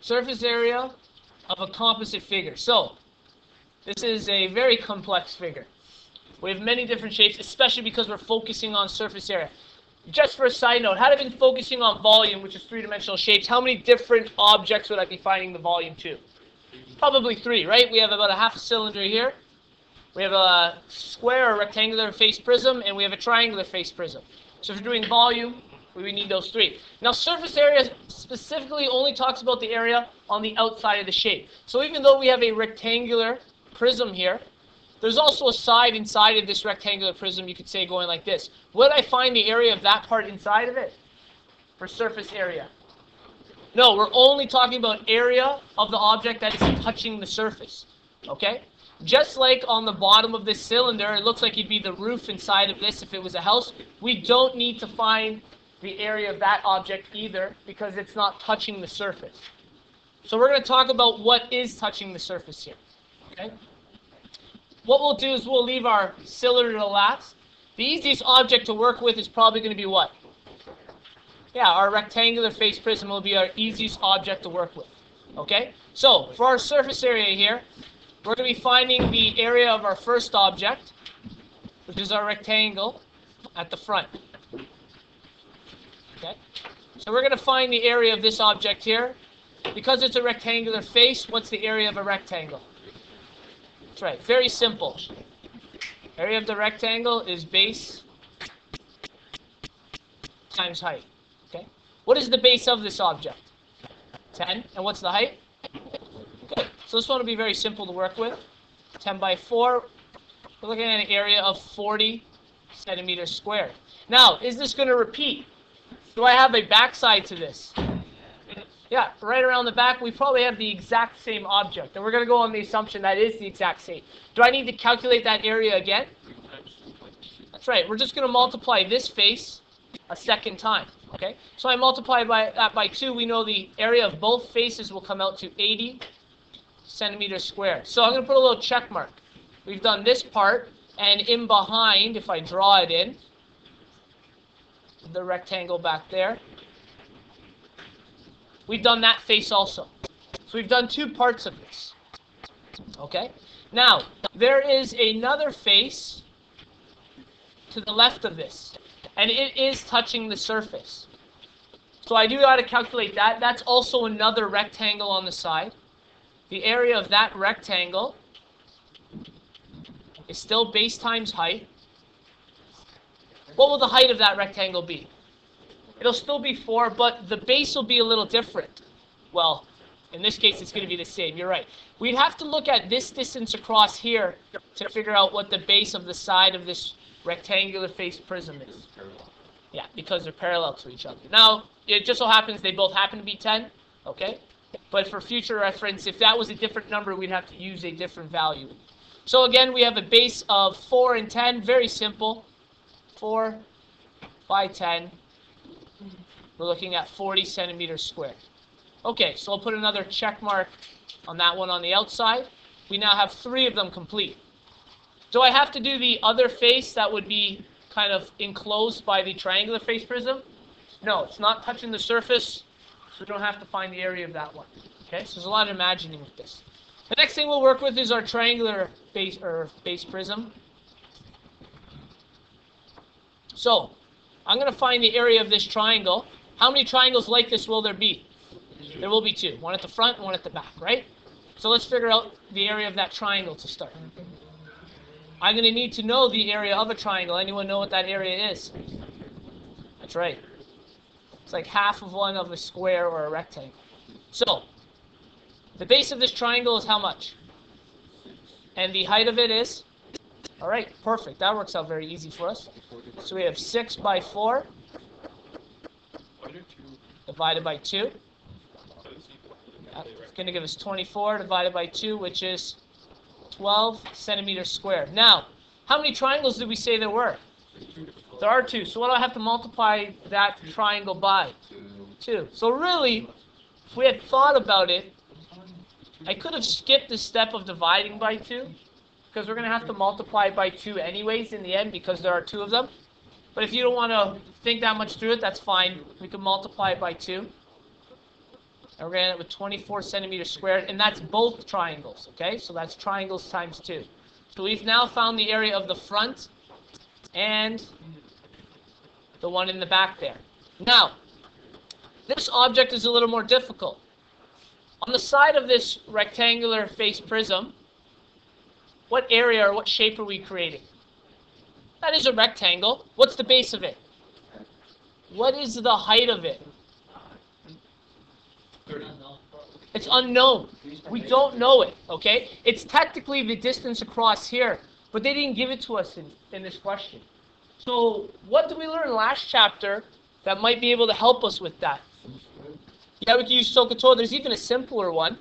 Surface area of a composite figure. So, this is a very complex figure. We have many different shapes, especially because we're focusing on surface area. Just for a side note, had I been focusing on volume, which is three-dimensional shapes, how many different objects would I be finding the volume to? Probably 3, right? We have about a half a cylinder here. We have a square or rectangular face prism, and we have a triangular face prism. So if you're doing volume, we would need those 3. Now, surface area specifically only talks about the area on the outside of the shape. So even though we have a rectangular prism here, there's also a side inside of this rectangular prism, you could say, going like this. Would I find the area of that part inside of it for surface area? No, we're only talking about area of the object that is touching the surface. Okay? Just like on the bottom of this cylinder, it looks like it'd be the roof inside of this if it was a house. We don't need to find the area of that object either because it's not touching the surface. So we're going to talk about what is touching the surface here. Okay? What we'll do is we'll leave our cylinder to last. The easiest object to work with is probably going to be what? Yeah, our rectangular face prism will be our easiest object to work with. Okay? So, for our surface area here, we're going to be finding the area of our first object, which is our rectangle at the front. Okay? So we're going to find the area of this object here. Because it's a rectangular face, what's the area of a rectangle? That's right, very simple. Area of the rectangle is base times height. Okay? What is the base of this object? 10. And what's the height? Okay, so this one will be very simple to work with. 10 by 4. We're looking at an area of 40 centimeters squared. Now, is this going to repeat? Do I have a backside to this? Yeah, right around the back, we probably have the exact same object. And we're going to go on the assumption that is the exact same. Do I need to calculate that area again? That's right. We're just going to multiply this face a second time. Okay? So I multiply that by 2. We know the area of both faces will come out to 80 centimeters squared. So I'm going to put a little check mark. We've done this part. And in behind, if I draw it in, the rectangle back there, we've done that face also. So we've done 2 parts of this. Okay? Now, there is another face to the left of this. And it is touching the surface. So I do got to calculate that. That's also another rectangle on the side. The area of that rectangle is still base times height. What will the height of that rectangle be? It'll still be 4, but the base will be a little different. Well, in this case, it's going to be the same. You're right. We'd have to look at this distance across here to figure out what the base of the side of this rectangular face prism is. Yeah, because they're parallel to each other. Now, it just so happens they both happen to be 10, okay? But for future reference, if that was a different number, we'd have to use a different value. So again, we have a base of 4 and 10. Very simple. 4 by 10. We're looking at 40 centimeters squared. Okay, so I'll put another check mark on that one on the outside. We now have 3 of them complete. Do I have to do the other face that would be kind of enclosed by the triangular face prism? No, it's not touching the surface, so we don't have to find the area of that one. Okay, so there's a lot of imagining with this. The next thing we'll work with is our triangular face prism. So, I'm going to find the area of this triangle. How many triangles like this will there be? There will be 2. One at the front and one at the back, right? So let's figure out the area of that triangle to start. I'm going to need to know the area of a triangle. Anyone know what that area is? That's right. It's like half of one of a square or a rectangle. So, the base of this triangle is how much? And the height of it is? All right, perfect. That works out very easy for us. So we have 6 by 4 divided by 2. It's going to give us 24 divided by 2, which is 12 centimeters squared. Now, how many triangles did we say there were? There are 2. So what do I have to multiply that triangle by? 2. So really, if we had thought about it, I could have skipped the step of dividing by 2, because we're going to have to multiply by 2 anyways in the end, because there are 2 of them. But if you don't want to think that much through it, that's fine. We can multiply it by 2. And we're going to end up with 24 centimeters squared, and that's both triangles, okay? So that's triangles times 2. So we've now found the area of the front and the one in the back there. Now, this object is a little more difficult. On the side of this rectangular face prism, what area or what shape are we creating? That is a rectangle. What's the base of it? What is the height of it? 30. It's unknown. We don't know it, okay? It's technically the distance across here, but they didn't give it to us in this question. So what did we learn last chapter that might be able to help us with that? Yeah, we can use SOHCAHTOA. There's even a simpler one.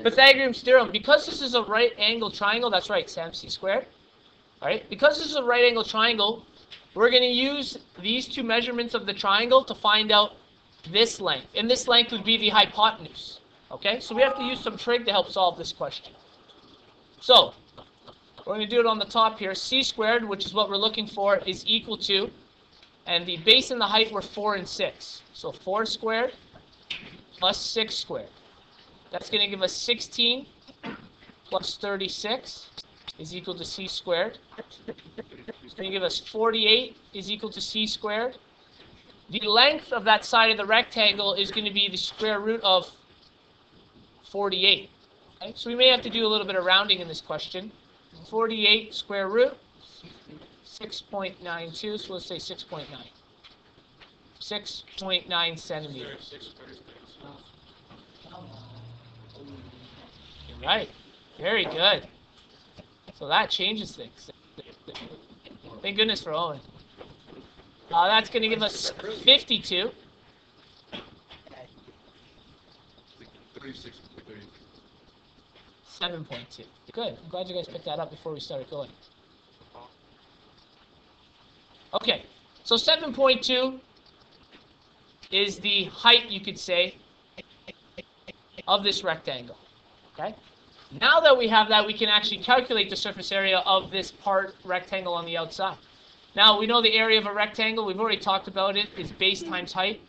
Pythagorean's theorem. Because this is a right angle triangle, that's right, Sam, c squared. All right, because this is a right angle triangle, we're going to use these two measurements of the triangle to find out this length. And this length would be the hypotenuse. Okay, so we have to use some trig to help solve this question. So, we're going to do it on the top here. C squared, which is what we're looking for, is equal to, and the base and the height were 4 and 6. So 4 squared plus 6 squared. That's going to give us 16 plus 36 is equal to c squared. It's going to give us 48 is equal to c squared. The length of that side of the rectangle is going to be the square root of 48. Okay? So we may have to do a little bit of rounding in this question. 48 square root, 6.92, so let's say 6.9. 6.9 centimeters. Right. Very good. So that changes things. Thank goodness for Owen. That's going to give us 52. 7.2. Good. I'm glad you guys picked that up before we started going. Okay. So 7.2 is the height, you could say, of this rectangle. Okay? Now that we have that, we can actually calculate the surface area of this part rectangle on the outside. Now, we know the area of a rectangle. We've already talked about it. It's base times height.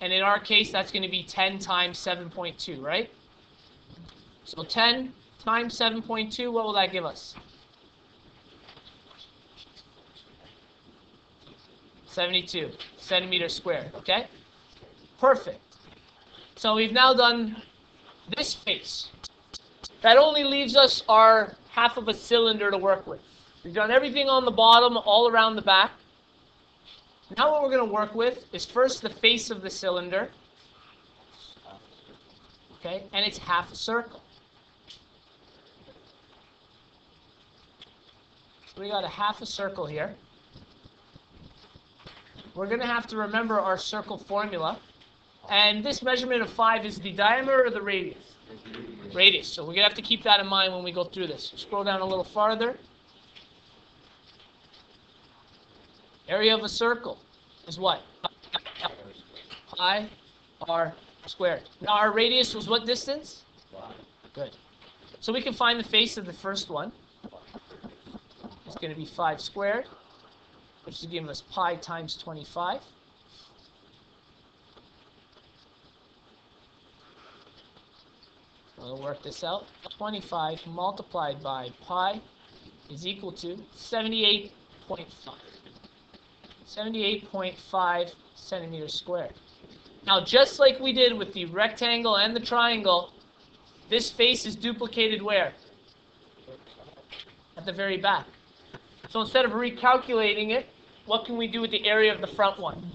And in our case, that's going to be 10 times 7.2, right? So 10 times 7.2, what will that give us? 72 centimeters squared, okay? Perfect. So we've now done this face. That only leaves us our half of a cylinder to work with. We've done everything on the bottom, all around the back. Now what we're going to work with is first the face of the cylinder. Okay, and it's half a circle. So we got a half a circle here. We're going to have to remember our circle formula. And this measurement of 5 is the diameter or the radius? Radius. So we're going to have to keep that in mind when we go through this. Scroll down a little farther. Area of a circle is what? Pi r squared. Now our radius was what distance? Good. So we can find the face of the first one. It's going to be 5 squared, which is giving us pi times 25. We'll work this out. 25 multiplied by pi is equal to 78.5. 78.5 centimeters squared. Now, just like we did with the rectangle and the triangle, this face is duplicated where? At the very back. So instead of recalculating it, what can we do with the area of the front one?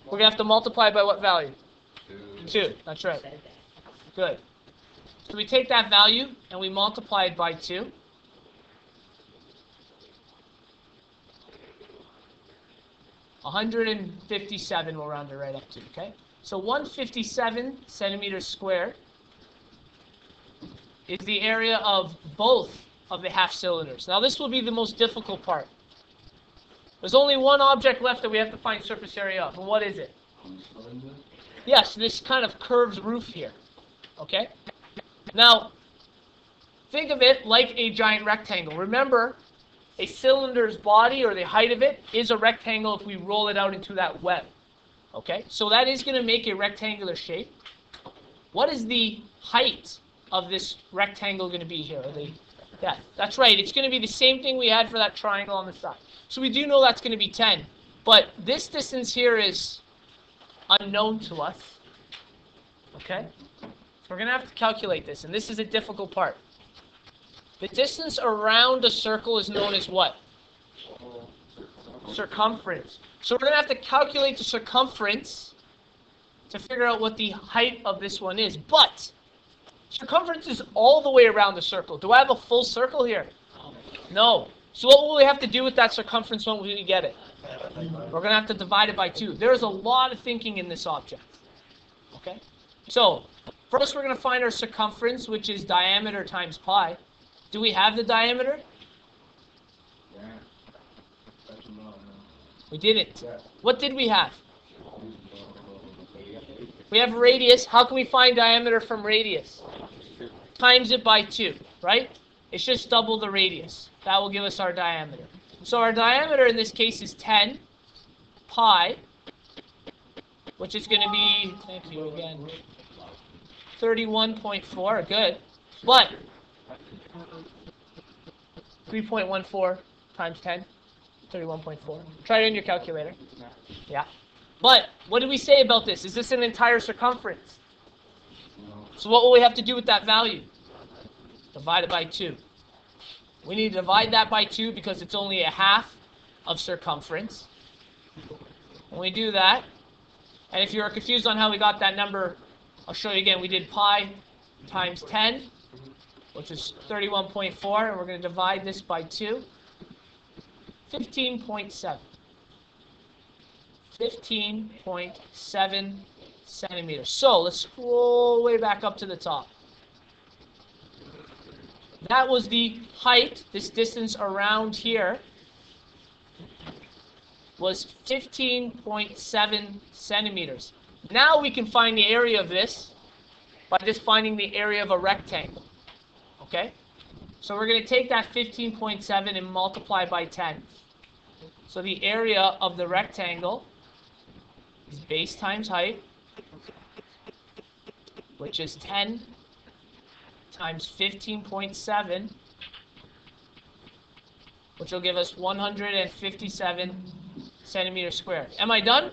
We're going to have to multiply by what value? 2. That's right. Good. So we take that value and we multiply it by 2. $157 we'll round it right up to, okay? So 157 centimeters squared is the area of both of the half cylinders. Now this will be the most difficult part. There's only one object left that we have to find surface area of, and what is it? Yes, this kind of curved roof here, okay? Now, think of it like a giant rectangle. Remember, a cylinder's body, or the height of it, is a rectangle if we roll it out into that web. Okay, so that is going to make a rectangular shape. What is the height of this rectangle going to be here? Yeah, that's right. It's going to be the same thing we had for that triangle on the side. So we do know that's going to be 10. But this distance here is unknown to us. Okay? So we're going to have to calculate this. And this is a difficult part. The distance around a circle is known as what? Circumference. So we're going to have to calculate the circumference to figure out what the height of this one is. But circumference is all the way around the circle. Do I have a full circle here? No. So what will we have to do with that circumference when we get it? We're going to have to divide it by 2. There's a lot of thinking in this object. Okay? So, first we're going to find our circumference, which is diameter times pi. Do we have the diameter? We didn't. What did we have? We have radius. How can we find diameter from radius? Times it by 2, right? It's just double the radius. That will give us our diameter. So our diameter in this case is 10 pi, which is going to be, thank you again, 31.4, good. But 3.14 times 10, 31.4. Try it in your calculator. Yeah. But what did we say about this? Is this an entire circumference? So what will we have to do with that value? Divide it by 2. We need to divide that by 2 because it's only a half of circumference. When we do that, and if you're confused on how we got that number, I'll show you again. We did pi times 10, which is 31.4, and we're going to divide this by 2. 15.7. 15.7 centimeters. So let's scroll way back up to the top. That was the height, this distance around here was 15.7 centimeters. Now we can find the area of this by just finding the area of a rectangle. Okay? So we're going to take that 15.7 and multiply by 10. So the area of the rectangle is base times height, which is 10 times 15.7, which will give us 157 centimeters squared. Am I done?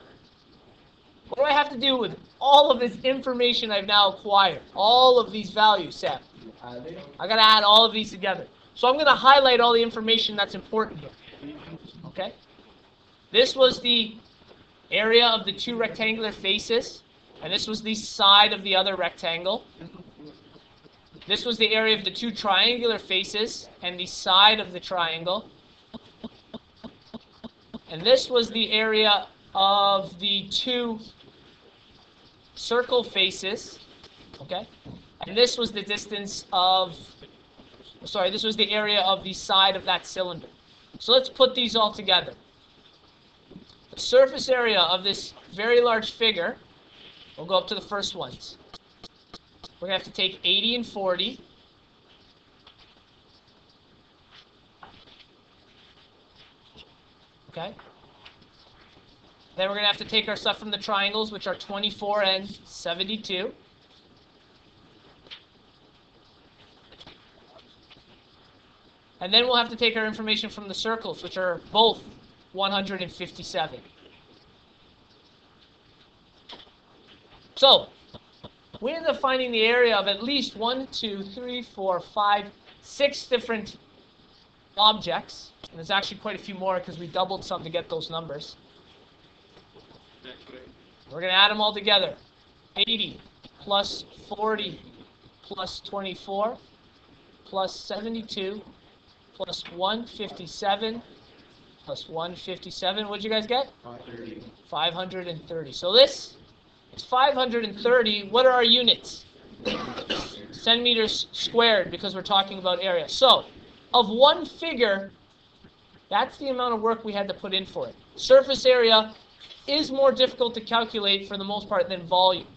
What do I have to do with all of this information I've now acquired? All of these values, Sam. I got to add all of these together. So I'm going to highlight all the information that's important here. Okay? This was the area of the 2 rectangular faces, and this was the side of the other rectangle. This was the area of the 2 triangular faces and the side of the triangle. And this was the area of the 2 circle faces. Okay? And this was the distance of, sorry, this was the area of the side of that cylinder. So let's put these all together. The surface area of this very large figure, we'll go up to the first ones. We're going to have to take 80 and 40. Okay? Then we're going to have to take our stuff from the triangles, which are 24 and 72. And then we'll have to take our information from the circles, which are both 157. So, we ended up finding the area of at least 1, 2, 3, 4, 5, 6 different objects. And there's actually quite a few more because we doubled some to get those numbers. We're going to add them all together. 80 plus 40 plus 24 plus 72 plus 157 plus 157. What did you guys get? 530. 530. So this is 530. What are our units? Centimeters squared, because we're talking about area. So, of one figure, that's the amount of work we had to put in for it. Surface area is more difficult to calculate for the most part than volume.